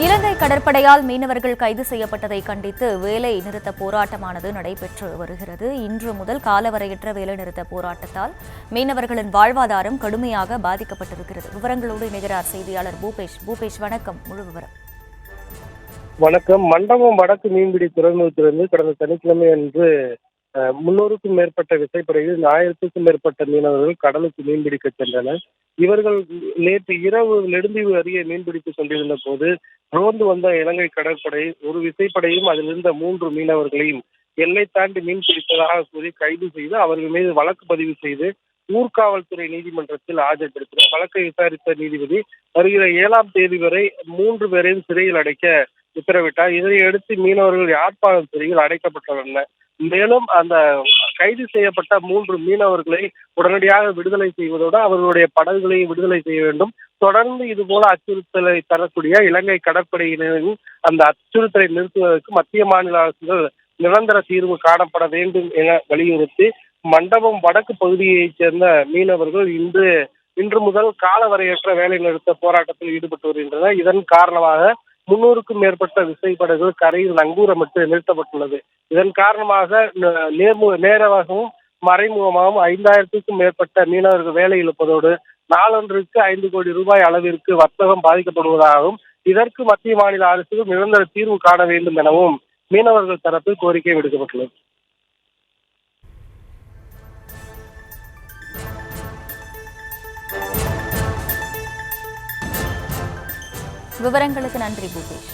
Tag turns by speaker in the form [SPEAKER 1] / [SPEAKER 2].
[SPEAKER 1] இலங்கை கடற்படையால் மீனவர்கள் கைது செய்யப்பட்டதை கண்டித்து வேலை நிறுத்த போராட்டமானது நடைபெற்று வருகிறது. இன்று முதல் காலவரையற்ற வேலைநிறுத்த போராட்டத்தால் மீனவர்களின் வாழ்வாதாரம் கடுமையாக பாதிக்கப்பட்டிருக்கிறது. விவரங்களோடு இணைகிறார் செய்தியாளர் பூபேஷ். வணக்கம். முழு விவரம்.
[SPEAKER 2] வணக்கம். மண்டபம் வடக்கு மீன்பிடி துறைமுகத்திலிருந்து கடந்த சனிக்கிழமை அன்று 300க்கும் மேற்பட்ட விசைப்படகில் 1000க்கும் மேற்பட்ட மீனவர்கள் கடலுக்கு மீன்பிடிக்க சென்றனர். இவர்கள் நேற்று இரவு நெடுந்தீவு அருகே மீன்பிடித்துக் கொண்டிருந்த போது ரோந்து வந்த இலங்கை கடற்படை ஒரு விசைப்படையும் அதில் இருந்த 3 மீனவர்களையும் எல்லை தாண்டி மீன் பிடித்ததாக கூறி கைது செய்து அவர்கள் மீது வழக்கு பதிவு செய்து ஊர்காவல்துறை நீதிமன்றத்தில் ஆஜர்படுத்தினர். வழக்கை விசாரித்த நீதிபதி வருகிற 7ஆம் தேதி வரை 3 பேரையும் சிறையில் அடைக்க உத்தரவிட்டார். இதனையடுத்து மீனவர்கள் யாழ்ப்பாணம் சிறையில் அடைக்கப்பட்டுள்ளனர். மேலும் அந்த கைது செய்யப்பட்ட 3 மீனவர்களை உடனடியாக விடுதலை செய்வதோடு அவர்களுடைய படகுகளையும் விடுதலை செய்ய வேண்டும். தொடர்ந்து இதுபோல அச்சுறுத்தலை தரக்கூடிய இலங்கை கடற்படையினரின் அந்த அச்சுறுத்தலை நிறுத்துவதற்கு மத்திய மாநில அரசுகள் நிரந்தர தீர்வு காணப்பட வேண்டும் என வலியுறுத்தி மண்டபம் வடக்கு பகுதியைச் சேர்ந்த மீனவர்கள் இன்று முதல் காலவரையற்ற வேலை நிறுத்த போராட்டத்தில் ஈடுபட்டு வருகின்றனர். இதன் காரணமாக 300க்கும் மேற்பட்ட விசைப்படகுகள் கரையில் நங்கூரமிட்டு நிறுத்தப்பட்டுள்ளது. இதன் காரணமாக நேரமாகவும் மறைமுகமாகவும் 5000க்கும் மேற்பட்ட மீனவர்கள் வேலை இழப்பதோடு நாளொன்றுக்கு 5 கோடி ரூபாய் அளவிற்கு வர்த்தகம் பாதிக்கப்படுவதாகவும் இதற்கு மத்திய மாநில அரசுகள் நிரந்தர தீர்வு காண வேண்டும் எனவும் மீனவர்கள் தரப்பில் கோரிக்கை விடுக்கப்பட்டுள்ளது.
[SPEAKER 1] விவரங்களுக்கு நன்றி பூபேஷ்.